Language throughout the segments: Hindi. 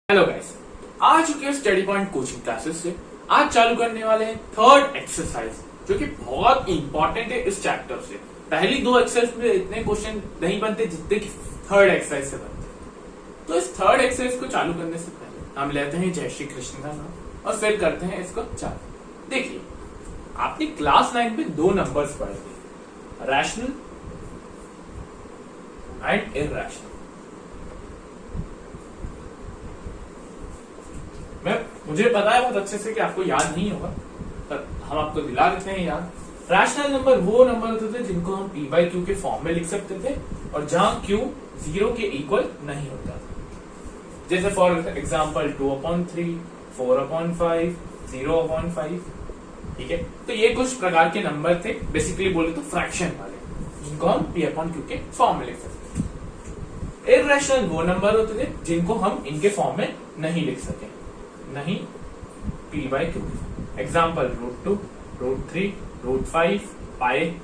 हेलो गाइस, आ चुके हैं स्टडी पॉइंट कोचिंग क्लासेस से। आज चालू करने वाले हैं थर्ड एक्सरसाइज, जो कि बहुत इंपॉर्टेंट है इस चैप्टर से। पहली दो एक्सरसाइज में इतने क्वेश्चन नहीं बनते जितने कि थर्ड एक्सरसाइज से बनते। तो इस थर्ड एक्सरसाइज को चालू करने से पहले हम लेते हैं जय श्री कृष्ण का नाम और फिर करते हैं इसको चालू। देखिए, आपने क्लास 9 में दो नंबर्स पढ़े थे, रैशनल एंड इरैशनल। मुझे पता है बहुत अच्छे से कि आपको याद नहीं होगा, पर हम आपको दिला देते हैं याद। रैशनल नंबर वो नंबर होते थे जिनको हम p बाई क्यू के फॉर्म में लिख सकते थे और जहां q 0 के इक्वल नहीं होता था। जैसे फॉर एग्जाम्पल 2/3, 4/5, 0/5। ठीक है, तो ये कुछ प्रकार के नंबर थे, बेसिकली बोले तो फ्रैक्शन वाले, जिनको हम p/q के फॉर्म में लिख सकते थे। इरैशनल वो नंबर होते थे जिनको हम इनके फॉर्म में नहीं लिख सके, नहीं p बाई क्यू। एग्जाम्पल √2, √3, √5, पाई।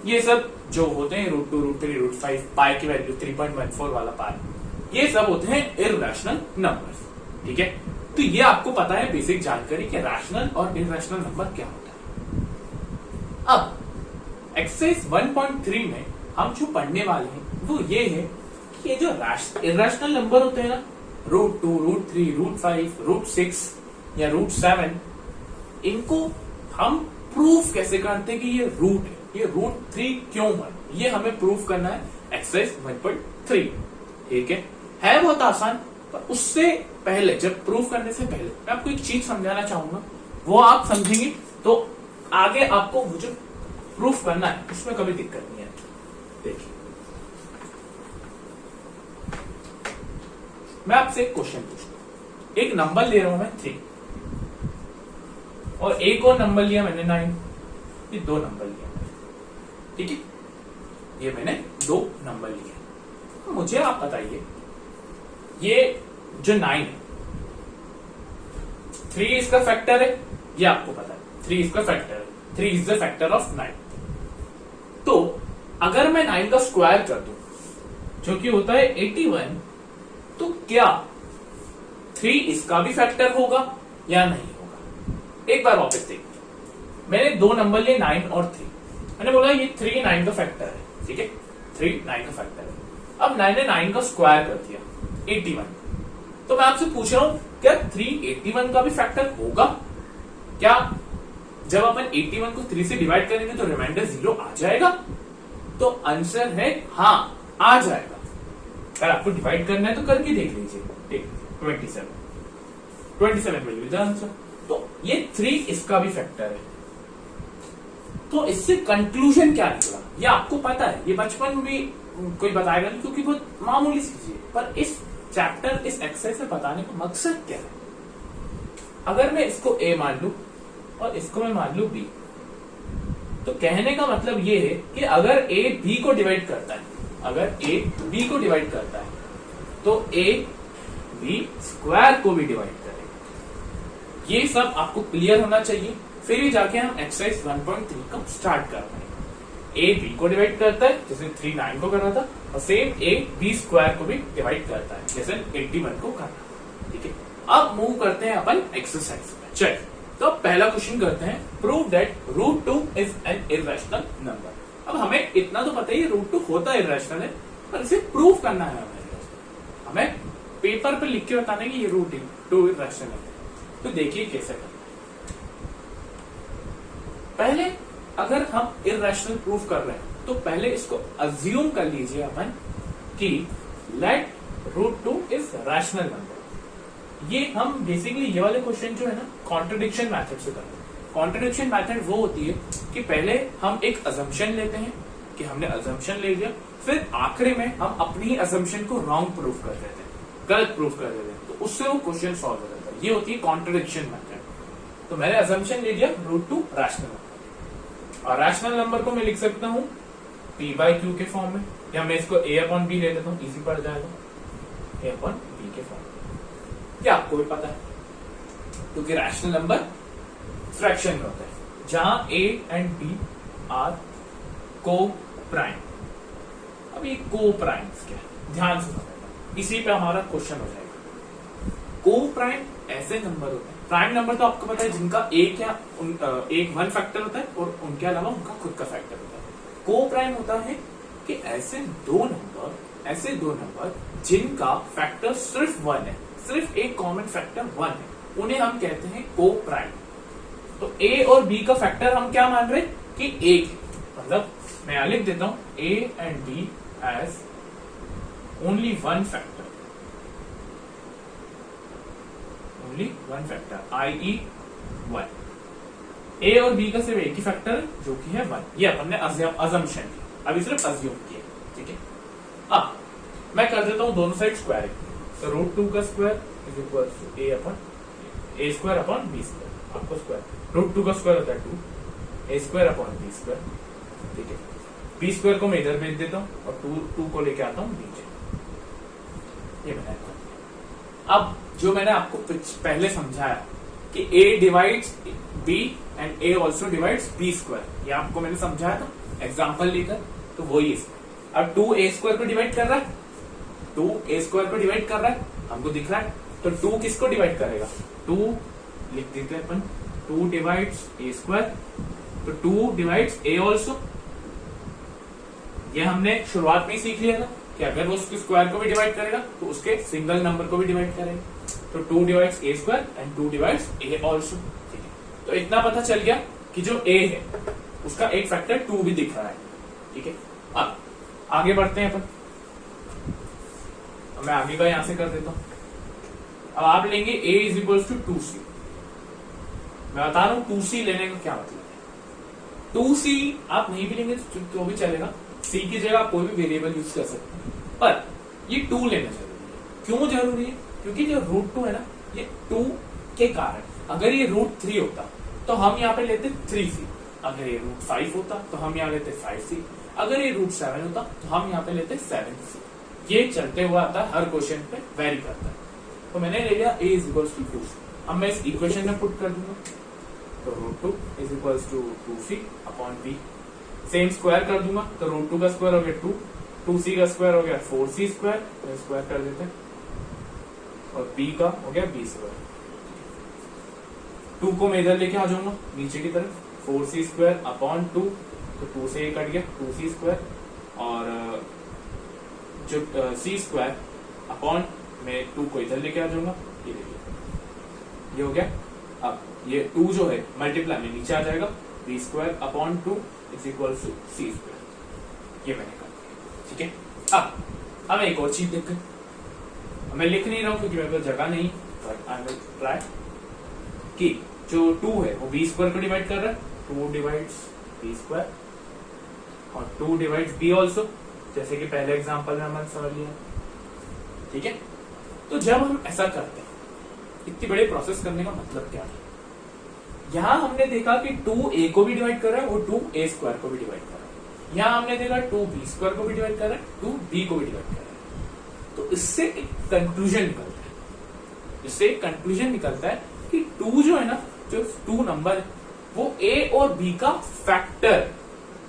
ये सब जो होते हैं √2, √3, √5, पाई की वैल्यू 3.14 वाला पाई, ये सब होते हैं इरैशनल नंबर्स। ठीक है, तो ये आपको पता है बेसिक जानकारी कि रैशनल और इरैशनल नंबर क्या होता है। अब एक्सरसाइज 1.3 में हम जो पढ़ने वाले हैं वो ये है कि ये जो इरैशनल नंबर होते हैं ना, √2, √3, √5, √6 या √7, इनको हम प्रूफ कैसे करते हैं कि ये रूट है, ये √3 क्यों बने, ये हमें प्रूफ करना है एक्सरसाइज 1.3। ठीक है बहुत आसान। पर उससे पहले, जब प्रूफ करने से पहले मैं आपको एक चीज समझाना चाहूंगा, वो आप समझेंगे तो आगे आपको वो जो प्रूफ करना है उसमें कभी दिक्कत नहीं आती। देखिए, मैं आपसे एक क्वेश्चन पूछता हूं, एक नंबर ले रहा हूं मैं 3 और एक और नंबर लिया मैंने 9। ये दो नंबर लिया मैंने, ठीक है, ये मैंने दो नंबर लिए। तो मुझे आप बताइए, ये जो 9 है, 3 इसका फैक्टर है, ये आपको पता है 3 इसका फैक्टर है, 3 इज द फैक्टर ऑफ 9। तो अगर मैं 9 का स्क्वायर कर दूं, जो कि होता है 81, तो क्या 3 इसका भी फैक्टर होगा या नहीं होगा? एक बार वापस देखिए, मैंने दो नंबर लिए 9 और 3। मैंने बोला ये 3 9 का फैक्टर है, ठीक है, 3 9 का फैक्टर है। अब मैंने 9 का स्क्वायर कर दिया 81। तो मैं आपसे पूछ रहा हूं, क्या 3 81 का भी फैक्टर होगा? क्या जब अपन 81 को 3 से डिवाइड करेंगे तो रिमाइंडर 0 आ जाएगा? तो आंसर है हाँ, आ जाएगा। अगर आपको डिवाइड करना है तो करके देख लीजिए। ठीक, 27 विल बी द आंसर। तो ये 3 इसका भी फैक्टर है। तो इससे कंक्लूजन क्या निकला, ये आपको पता है, ये बचपन में भी कोई बताएगा नहीं क्योंकि बहुत मामूली सी चीज है। पर इस चैप्टर, इस एक्सरसाइज से बताने का मकसद क्या है? अगर मैं इसको a मान लू और इसको मैं मान लू b, तो कहने का मतलब ये है कि अगर a b को डिवाइड करता है, अगर a b को डिवाइड करता है, तो a b स्क्वायर को भी डिवाइड करेगा। ये सब आपको क्लियर होना चाहिए, फिर ही जाके हम एक्सरसाइज 1.3 का स्टार्ट कर पाएंगे। a b को डिवाइड करता है, जैसे 3 9 को कर रहा था, और सेम a b स्क्वायर को भी डिवाइड करता है, जैसे 81 को कर रहा था। ठीक है, अब मूव करते हैं अपन एक्सरसाइज में। चलिए, तो पहला क्वेश्चन करते हैं, prove that √2 is an irrational number. अब हमें इतना तो पता ही √2 होता इरैशनल है, पर इसे प्रूव करना है हमें पेपर पे लिख के बताना है कि ये √2 इरैशनल है। तो देखिए कैसे करना है। पहले अगर हम इरैशनल प्रूफ कर रहे हैं तो पहले इसको अज्यूम कर लीजिए अपन कि लेट √2 इज रैशनल नंबर। ये हम बेसिकली ये वाले क्वेश्चन जो है ना, कॉन्ट्रडिक्शन मेथड से करते हैं। कॉन्ट्रडिक्शन मेथड वो होती है कि पहले हम एक अजम्पशन लेते हैं कि हमने अजम्पशन ले लिया, फिर आखिरी में हम अपनी अजम्पशन को रॉन्ग प्रूफ कर देते हैं, गलत प्रूफ कर देते हैं, तो उससे वो क्वेश्चन सॉल्व हो जाता है। ये होती है कॉन्ट्रडिक्शन मेथड। तो मैंने अजम्पशन ले लिया √2 रैशनल नंबर, और रैशनल नंबर को मैं लिख सकता हूं p बाई क्यू के फॉर्म में, या मैं इसको a/b ले लेता हूं, इजी पड़ जाएगा, a/b के फॉर्म में। क्या आपको भी पता है, क्योंकि रैशनल नंबर फ्रैक्शन में होता है, जहां a एंड b आर को प्राइम। अब ये को प्राइम्स क्या है, ध्यान से समझना, इसी पे हमारा क्वेश्चन हो जाएगा। को प्राइम ऐसे नंबर होते हैं, प्राइम नंबर तो आपको पता है जिनका एक या एक वन फैक्टर होता है और उनके अलावा उनका खुद का फैक्टर होता है। को प्राइम होता है कि ऐसे दो नंबर जिनका फैक्टर सिर्फ वन है, सिर्फ एक कॉमन फैक्टर वन है, उन्हें हम कहते हैं को प्राइम। तो ए और बी का फैक्टर हम क्या मान रहे हैं कि एक है, मतलब मैं यहां लिख देता हूं a and b as only one factor, only one factor i.e. One. A और बी का सिर्फ एक ही फैक्टर है जो कि है वन। ये अपन ने अजम्पशन की, अभी सिर्फ अज्यूम किया, ठीक है। अब मैं कर देता हूं दोनों साइड स्क्वायर, तो √2 का square is equal to a square upon b square. आपको स्क्वायर √2 का स्क्वायर होता है 2 a square upon b square, ठीक है। बी स्क्वायर को मैं इधर भेज देता हूं और 2 को लेके आता हूं नीचे, ये मैंने। अब जो मैंने आपको पहले समझाया कि a divides b and a also divides b square, ये आपको मैंने समझाया था एग्जांपल लेकर, तो वही है। अब 2 a स्क्वायर को डिवाइड कर रहा है, 2 a स्क्वायर को डिवाइड कर रहा है, हमको दिख रहा है, तो 2 किसको डिवाइड करेगा, 2 लिख देते हैं अपन, 2 डिवाइड्स a स्क्वायर, तो 2 डिवाइड्स a ऑल्सो। ये हमने शुरुआत में ही सीख लिया था कि अगर वो उसके स्क्वायर को भी डिवाइड करेगा तो उसके सिंगल नंबर को भी डिवाइड करेगा, तो 2 divides a square and 2 divides a also, ठीक है। तो इतना पता चल गया कि जो a है उसका एक फैक्टर 2 भी दिख रहा है, ठीक है। अब आगे बढ़ते हैं अपन, मैं आगे का यहां से कर देता हूं। अब आप लेंगे a is equal to 2c। मैं बता रहा हूं 2c लेने का क्या मतलब है। 2c आप नहीं भी लेंगे तो भी चलेगा, c की जगह आप कोई भी वेरिएबल यूज कर सकते हैं, पर ये 2 लेना जरूरी है। क्यों जरूरी है? क्योंकि जो √2 है ना, ये 2 के कारण, अगर ये √3 होता तो हम यहाँ पे लेते 3c, अगर ये √5 होता तो हम यहाँ लेते 5c, अगर ये √7 होता तो हम यहाँ पे लेते 7c। ये चलते हुआ आता है, हर क्वेश्चन पे वेरी करता है। तो मैंने ले लिया a is equal to 2c। अब मैं इस इक्वेशन में पुट कर दूंगा, तो √2 इज इक्वल टू 2c अपॉन b, सेम स्क्वायर कर दूंगा, तो √2 का स्क्वायर हो गया 2, 2c का स्क्वायर हो गया 4c स्क्वायर, तो स्क्वायर कर देते हैं, और b का हो गया b स्क्वायर। 2 को मैं इधर लेके आ जाऊंगा नीचे की तरफ, 4c स्क्वायर अपॉन 2, तो 2 से कट गया 2c स्क्वायर, और जो c स्क्वायर अपॉन मैं 2 को इधर लेके आ जाऊंगा, ये देखिए ये हो गया। अब ये 2 जो है मल्टीप्लाई में नीचे आ जाएगा, b square upon 2 is equal to c square, ये मैंने कर दिया, ठीक है। अब एक और चीज देख, मैं लिख नहीं रहा हूं क्योंकि मेरे पास जगह नहीं, बट आई विल ट्राई कि जो 2 है वो b स्क्वायर को डिवाइड कर रहा है, 2 डिवाइड्स b स्क्वायर और 2 डिवाइड्स b ऑल्सो, जैसे कि पहले एग्जांपल में हमने समझ लिया, ठीक है। तो जब हम ऐसा करते हैं, इतनी बड़ी प्रोसेस करने का मतलब क्या है, यहां हमने देखा कि 2a को भी डिवाइड कर रहा है और 2a स्क्वायर को भी डिवाइड कर रहा है, यहां हमने देखा 2b स्क्वायर को भी डिवाइड कर रहा है, 2b को भी डिवाइड कर रहा है। तो इससे एक कंक्लूजन निकलता है, इससे एक कंक्लूजन निकलता है कि 2 जो है ना, जो 2 नंबर है वो a और b का फैक्टर,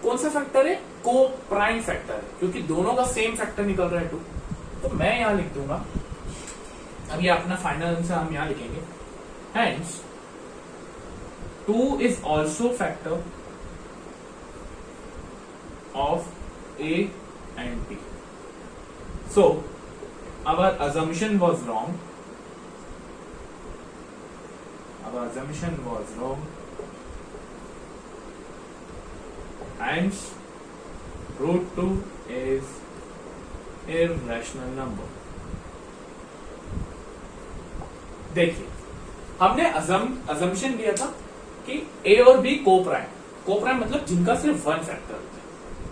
कौन सा फैक्टर है, को प्राइम फैक्टर है, क्योंकि दोनों का सेम फैक्टर निकल रहा है 2। तो मैं यहां लिख दूंगा, अब ये अपना फाइनल आंसर हम यहां लिखेंगे, hence 2 is also factor of a and b. So our assumption was wrong. And √2 is irrational number. देखिए, हमने assumption लिया था कि a और b को प्राइम मतलब जिनका सिर्फ वन फैक्टर होता है,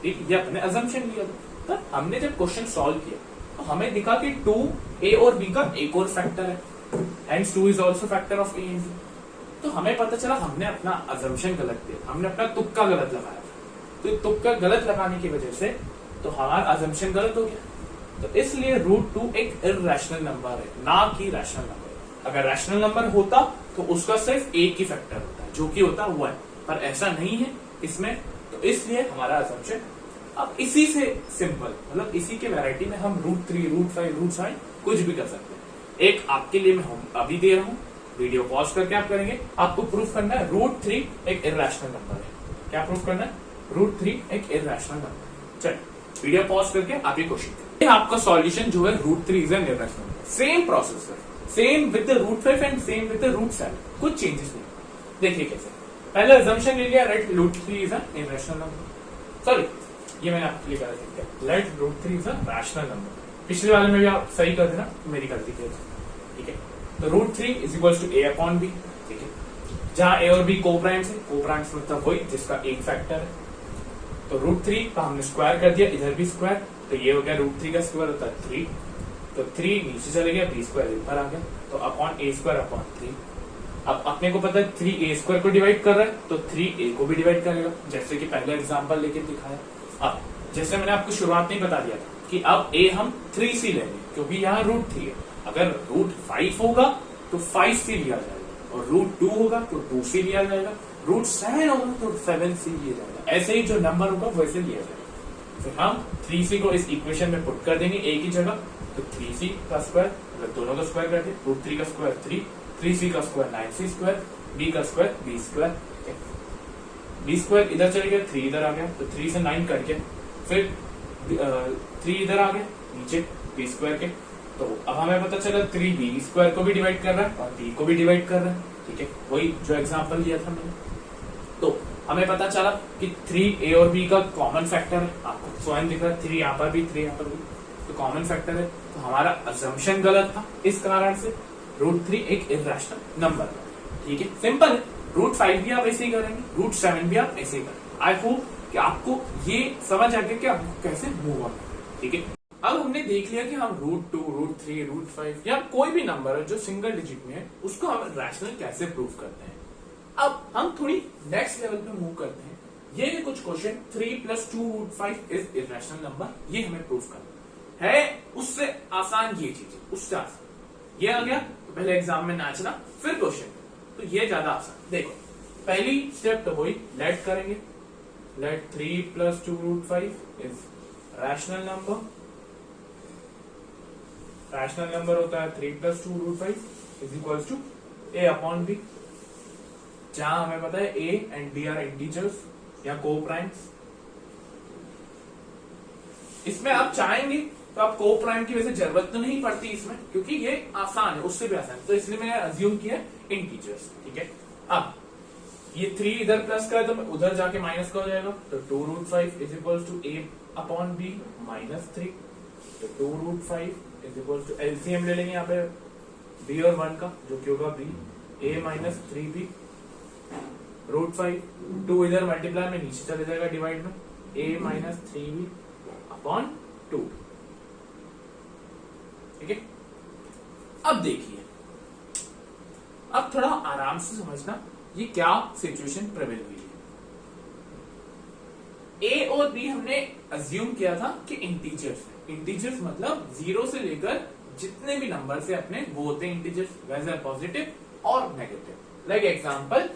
ठीक, ये अपने assumption लिया था। तो हमने जब क्वेश्चन सॉल्व किया तो हमें दिखा कि 2 a और b का एक और फैक्टर है, hence 2 is also factor of a and b। तो हमें पता चला हमने अपना assumption गलत किया, हमने अपना तुक्का गलत लगाया था। तो तुक्का गलत लगाने की वजह से तो हमारा assumption गलत हो गया। तो इसलिए √2 एक इररेशनल नंबर है, ना कि रैशनल नंबर। अगर रैशनल नंबर होता तो उसका सिर्फ एक ही फैक्टर होता है, जो कि होता 1, पर ऐसा नहीं है इसमें। तो इसलिए हमारा assumption अब इसी से सिंपल, मतलब इसी के वैरायटी में हम √3, √5, √7 कुछ भी कर सकते हैं। एक आपके लिए मैं अभी दे रहा हूं, वीडियो पॉज करके आप करेंगे। आपको प्रूफ करना है √3 एक इर्रेशनल नंबर है। क्या प्रूफ करना है? √3 एक इर्रेशनल नंबर है। चलिए वीडियो पॉज करके आप ये क्वेश्चन करें। आपका सॉल्यूशन जो है √3 is an irrational number. Same process है, same with the √5 and same with the √7, कुछ चेंजेस नहीं। देखिए कैसे, पहले अजम्पशन ले लिया, let √3 is an irrational number. Sorry, ये मैंने आपके लिए गलत लिखा है, let √3 is a rational number. पिछले वाले में भी आप सही कर देना, मेरी गलती थी, ठीक है। तो √3 इज इक्वल टू a/b, ठीक है। जहां a और b को प्राइम्स है, को प्राइम्स मतलब वही जिसका एक फैक्टर है। तो √3 का हमने स्क्वायर कर दिया, इधर भी स्क्वायर, तो ये हो गया √3 का स्क्वायर होता है 3, तो 3 नीचे चले गया, b स्क्वायर ऊपर आ गया, तो अपॉन a²/3। अब अपने को पता है 3a² को डिवाइड कर रहा है, तो 3a को भी डिवाइड करेगा, जैसे कि पहले एग्जांपल लेके दिखाया। अब जैसे मैंने आपको शुरुआत में बता दिया था कि अब a हम 3c लेंगे, क्योंकि यहाँ √3 है। अगर √5 होगा तो 5c लिया जाएगा, और √2 होगा तो 2c लिया जाएगा, √7 होगा तो 7c लिया जाएगा। ऐसे ही जो नंबर होगा वैसे लिया जाएगा। फिर हम 3c को इस इक्वेशन में पुट कर देंगे a की जगह, तो 3c का स्क्वायर, अगर दोनों का स्क्वायर कर दे, √3 का स्क्वायर 3, 3c का स्क्वायर 9c², b का स्क्वायर b², b² इधर चले गया, 3 इधर आ गया, तो 3 से 9 कट गया, फिर 3 इधर आ गया नीचे b² के, तो अब हमें पता चला 3b² को भी डिवाइड कर रहा है और b को भी डिवाइड कर रहा है, ठीक है, वही जो एग्जांपल लिया था मैंने। तो हमें पता चला कि 3a और b का कॉमन फैक्टर है, आपको स्वयं दिख रहा है, 3 यहाँ पर भी 3 यहाँ पर भी, तो कॉमन फैक्टर है। तो हमारा अजम्पशन गलत था, इस कारण से √3 एक इर्रेशनल नंबर है, ठीक है, सिंपल है। √5 भी आप ऐसे ही करेंगे, √7 भी आप ऐसे ही करेंगे। आई होप कि आपको ये समझ आ गया कि आपको कैसे मूव ऑन, ठीक है। अब हमने देख लिया कि हम √2, √3, √5 या कोई भी नंबर है जो सिंगल डिजिट में है, उसको हम रैशनल कैसे प्रूव करते हैं। अब हम थोड़ी नेक्स्ट लेवल पे मूव करते हैं। ये कुछ क्वेश्चन 3 + 2 √5 इज इर्रेशनल नंबर, ये हमें प्रूव करना है। उससे आसान ये चीज है, उससे आसान ये आ गया, तो पहले एग्जाम में नाचना, फिर क्वेश्चन, तो ये ज्यादा आसान। देखो पहली स्टेप तो वही लेट करेंगे, let 3 + 2 √5 is rational number. Rational number होता है 3 + 2 √5 इज इक्वल टू a/b, जहां हमें पता है a and b are integers या को प्राइम्स। इसमें आप चाहेंगे तो आप को प्राइम की वैसे जरूरत तो नहीं पड़ती इसमें, क्योंकि ये आसान है, उससे भी आसान है, तो इसलिए मैंने अज्यूम किया इंटीजर्स, ठीक है। अब ये 3 इधर प्लस का है तो उधर जाके माइनस का हो जाएगा, तो 2 √5 इज इक्वल टू a/b -3, तो 2 √5 इज इक्वल टू एलसीएम ले लेंगे यहाँ पे b और 1 का, जो कि होगा b a -3b √5, 2 इधर मल्टीप्लाई में नीचे चले जाएगा डिवाइड में, a -3b/2, ठीक है। अब देखिए, अब थोड़ा आराम से समझना ये क्या सिचुएशन प्रिवेल हुई है। a और b हमने अज्यूम किया था कि इंटीजर्स है, इंटीजर्स मतलब 0 से लेकर जितने भी नंबर से अपने वो होते हैं इंटीजर्स, वैसे पॉजिटिव और negative. Like example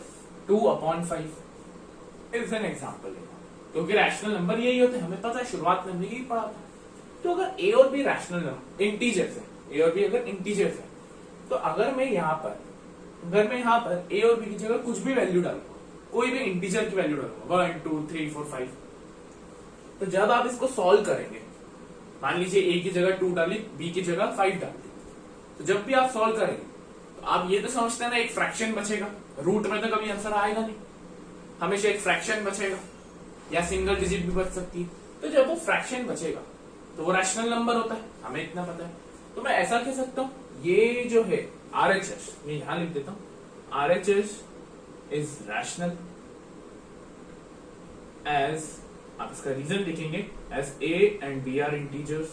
2/5 is an example, क्योंकि रैशनल नंबर यही होते हैं, हमें पता है, शुरुआत में हमने यही पढ़ा था। तो अगर a और b रैशनल नंबर इंटीजर्स है, a और b अगर इंटीजर्स है, तो अगर मैं यहाँ पर a और b की जगह कुछ भी वैल्यू डालूंगा, कोई भी इंटीजर की वैल्यू डालूंगा 1 2 3 4 5, तो जब आप इसको सॉल्व करेंगे, मान लीजिए a की जगह 2 डाली, b की जगह 5 डाली, तो जब भी आप सॉल्व करेंगे तो आप ये तो समझते हैं ना एक फ्रैक्शन बचेगा, रूट में तो कभी आंसर आएगा नहीं, हमेशा एक फ्रैक्शन बचेगा, या सिंगल डिजिट भी बच सकती है। तो जब वो फ्रैक्शन बचेगा तो वो रैशनल नंबर होता है, हमें इतना पता है। तो मैं ऐसा कह सकता हूं, ये जो है RHS, मैं यहां लिख देता हूं, RHS इज रैशनल एज, आप इसका रीजन लिखेंगे as a and b are integers,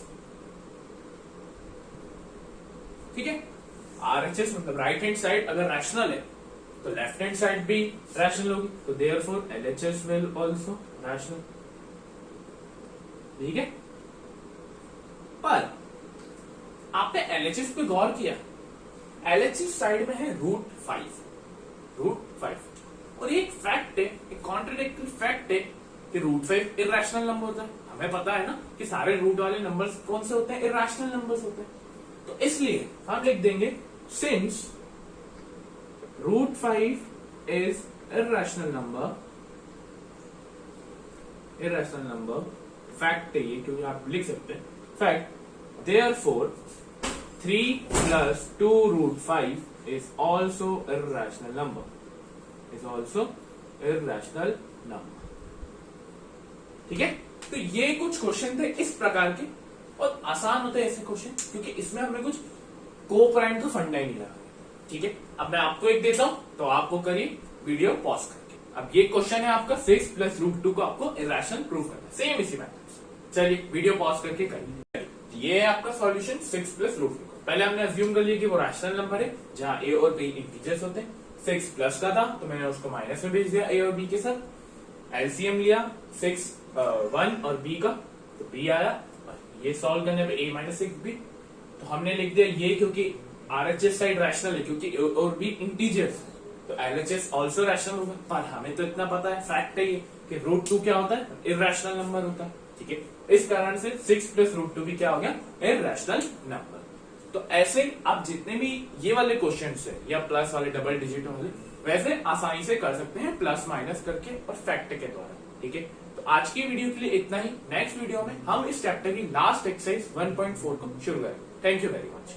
ठीक है। RHS मतलब राइट हैंड साइड अगर रैशनल है तो लेफ्ट हैंड साइड भी रैशनल होगी, तो therefore LHS will also rational, ठीक है। पर आपने LHS पे गौर किया, LHS साइड में है √5, और ये एक फैक्ट है, एक कॉन्ट्राडिक्टरी फैक्ट है कि √5 इर्रेशनल नंबर होता है। हमें पता है ना कि सारे रूट वाले नंबर्स कौन से होते हैं, इर्रेशनल नंबर्स होते हैं। तो इसलिए हम लिख देंगे since √5 is irrational number fact है ये, क्योंकि आप लिख सकते हैं fact therefore 3 plus 2 √5 is also irrational number ठीक है। तो ये कुछ क्वेश्चन थे इस प्रकार के, और आसान होते हैं ऐसे क्वेश्चन क्योंकि इसमें हमें कुछ कोऑपरेंट का फंडा ही नहीं लगा। ठीक है, अब मैं आपको एक देता हूं तो आपको करिए वीडियो पॉज करके। अब ये क्वेश्चन है आपका 6 + √2 को आपको इरेशनल प्रूव करना है, सेम इसी मेथड से। चलिए वीडियो पॉज करके करिए। ये है आपका सॉल्यूशन 6 + √2। पहले हमने अज्यूम कर लिया कि वो रैशनल नंबर है जहां a और b इंटीजर्स होते हैं। 6 प्लस का था तो मैंने उसको माइनस में भेज दिया a और b के साथ। एलसीएम लिया 6 1 और b का, तो b आया। और ये सॉल्व करने पे a - 6b, तो हमने लिख दिया ये, क्योंकि आरएचएस साइड रैशनल है क्योंकि a और b इंटीजर्स है, तो एलएचएस आल्सो रैशनल होगा। पर हमें तो इतना पता है, फैक्ट है ये कि √2 क्या होता है, इरैशनल नंबर होता है। ठीक है, इस कारण से 6 + √2 भी क्या हो गया, इरैशनल नंबर। तो ऐसे आप जितने भी ये वाले क्वेश्चंस है या प्लस वाले डबल डिजिट वाले, वैसे आसानी से कर सकते हैं प्लस माइनस करके और फैक्ट के द्वारा। ठीक है, तो आज की वीडियो के लिए इतना ही। नेक्स्ट वीडियो में हम इस चैप्टर की लास्ट एक्सरसाइज 1.4 को शुरू करेंगे। Thank you very much.